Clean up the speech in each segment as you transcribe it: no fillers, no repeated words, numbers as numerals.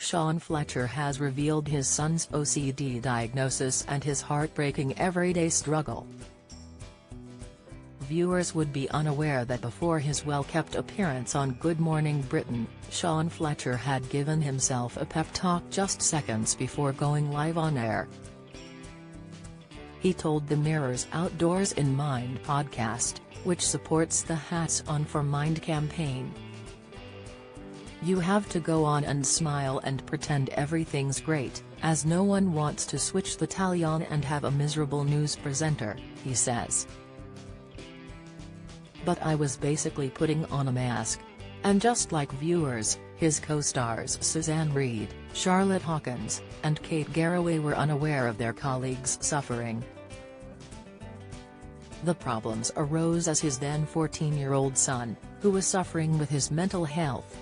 Sean Fletcher has revealed his son's OCD diagnosis and his heartbreaking everyday struggle. Viewers would be unaware that before his well-kept appearance on Good Morning Britain, Sean Fletcher had given himself a pep talk just seconds before going live on air. He told the Mirror's Outdoors in Mind podcast, which supports the Hats On for Mind campaign, "You have to go on and smile and pretend everything's great, as no one wants to switch the talion and have a miserable news presenter," he says. "But I was basically putting on a mask. And just like viewers, his co-stars Suzanne Reid, Charlotte Hawkins, and Kate Garraway were unaware of their colleagues' suffering. The problems arose as his then 14-year-old son, who was suffering with his mental health.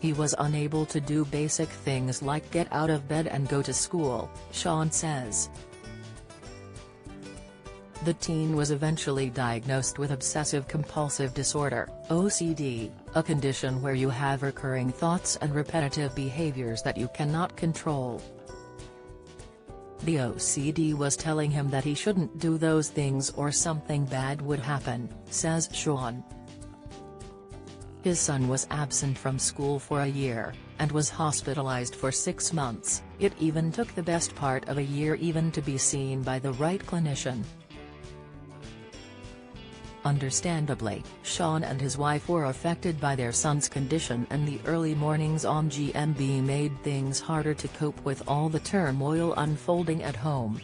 He was unable to do basic things like get out of bed and go to school," Sean says. The teen was eventually diagnosed with obsessive-compulsive disorder, OCD, a condition where you have recurring thoughts and repetitive behaviors that you cannot control. The OCD was telling him that he shouldn't do those things or something bad would happen, says Sean. His son was absent from school for a year, and was hospitalized for 6 months. It even took the best part of a year even to be seen by the right clinician. Understandably, Sean and his wife were affected by their son's condition, and the early mornings on GMB made things harder to cope with all the turmoil unfolding at home.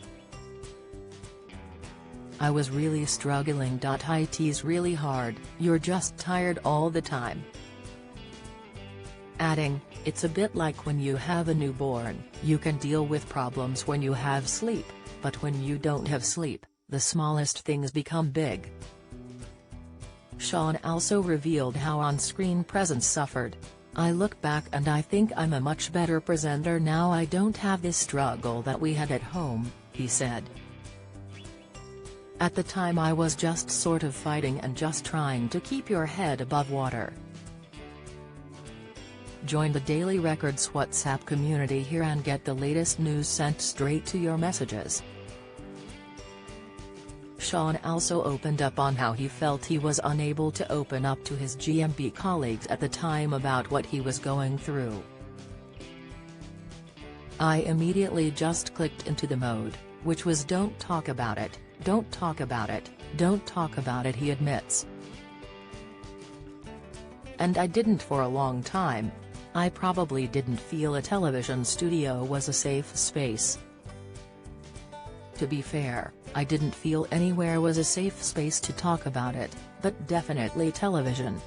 "I was really struggling. It's really hard, you're just tired all the time." Adding, "It's a bit like when you have a newborn, you can deal with problems when you have sleep, but when you don't have sleep, the smallest things become big." Sean also revealed how on-screen presence suffered. "I look back and I think I'm a much better presenter now. I don't have this struggle that we had at home," he said. "At the time I was just sort of fighting and just trying to keep your head above water." Join the Daily Records WhatsApp community here and get the latest news sent straight to your messages. Sean also opened up on how he felt he was unable to open up to his GMB colleagues at the time about what he was going through. "I immediately just clicked into the mode, which was don't talk about it, don't talk about it, don't talk about it," he admits. "And I didn't for a long time. I probably didn't feel a television studio was a safe space. To be fair, I didn't feel anywhere was a safe space to talk about it, but definitely television."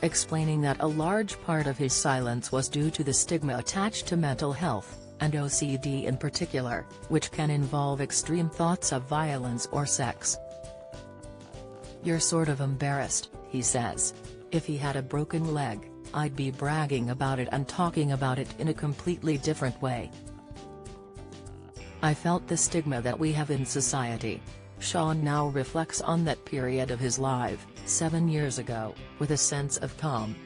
Explaining that a large part of his silence was due to the stigma attached to mental health, and OCD in particular, which can involve extreme thoughts of violence or sex. "You're sort of embarrassed," he says. "If he had a broken leg, I'd be bragging about it and talking about it in a completely different way. I felt the stigma that we have in society." Sean now reflects on that period of his life, 7 years ago, with a sense of calm.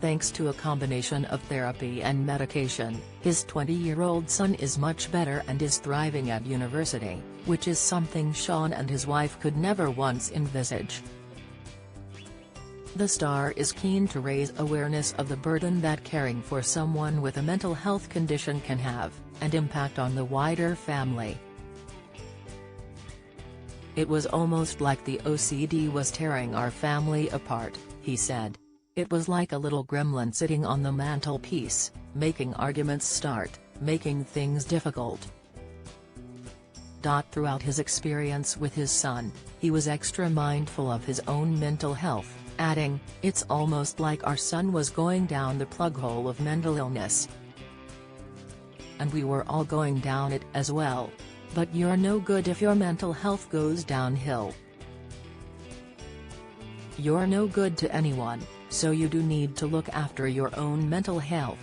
Thanks to a combination of therapy and medication, his 20-year-old son is much better and is thriving at university, which is something Sean and his wife could never once envisage. The star is keen to raise awareness of the burden that caring for someone with a mental health condition can have, and impact on the wider family. "It was almost like the OCD was tearing our family apart," he said. "It was like a little gremlin sitting on the mantelpiece, making arguments start, making things difficult." Throughout his experience with his son, he was extra mindful of his own mental health, adding, "It's almost like our son was going down the plug hole of mental illness. And we were all going down it as well. But you're no good if your mental health goes downhill. You're no good to anyone, so you do need to look after your own mental health."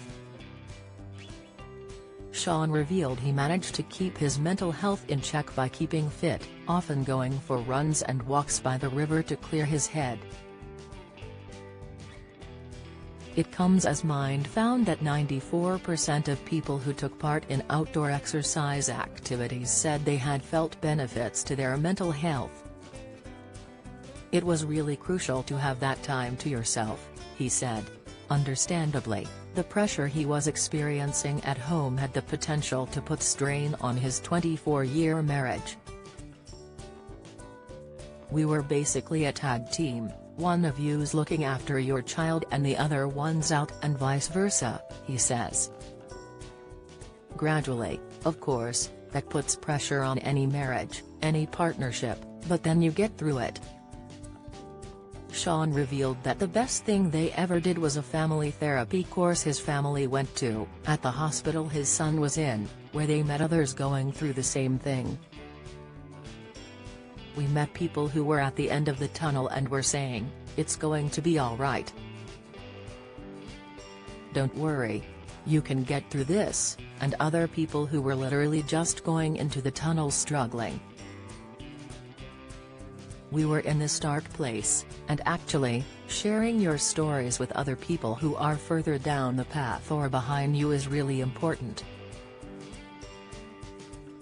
Sean revealed he managed to keep his mental health in check by keeping fit, often going for runs and walks by the river to clear his head. It comes as Mind found that 94% of people who took part in outdoor exercise activities said they had felt benefits to their mental health. It was really crucial to have that time to yourself, he said. Understandably, the pressure he was experiencing at home had the potential to put strain on his 24-year marriage. "We were basically a tag team, one of you's looking after your child and the other one's out and vice versa," he says. Gradually, of course, that puts pressure on any marriage, any partnership, but then you get through it. Sean revealed that the best thing they ever did was a family therapy course his family went to, at the hospital his son was in, where they met others going through the same thing. "We met people who were at the end of the tunnel and were saying, 'It's going to be all right. Don't worry. You can get through this,' and other people who were literally just going into the tunnel struggling. We were in this dark place, and actually, sharing your stories with other people who are further down the path or behind you is really important."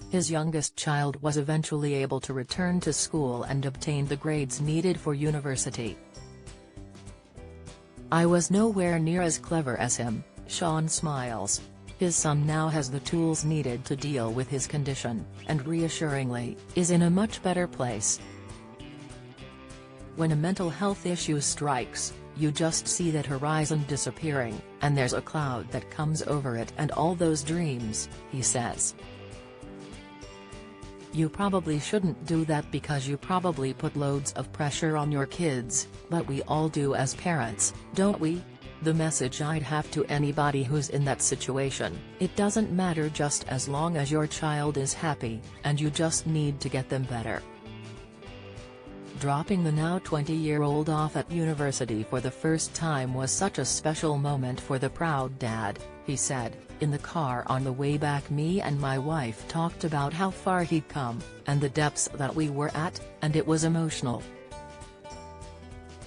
His youngest child was eventually able to return to school and obtain the grades needed for university. "I was nowhere near as clever as him," Sean smiles. His son now has the tools needed to deal with his condition, and reassuringly, is in a much better place. "When a mental health issue strikes, you just see that horizon disappearing, and there's a cloud that comes over it and all those dreams," he says. "You probably shouldn't do that because you probably put loads of pressure on your kids, but we all do as parents, don't we? The message I'd have to anybody who's in that situation: it doesn't matter just as long as your child is happy, and you just need to get them better." Dropping the now 20-year-old off at university for the first time was such a special moment for the proud dad, he said. "In the car on the way back, me and my wife talked about how far he'd come, and the depths that we were at, and it was emotional.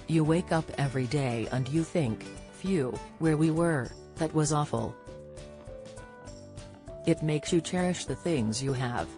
You wake up every day and you think, phew, where we were, that was awful. It makes you cherish the things you have."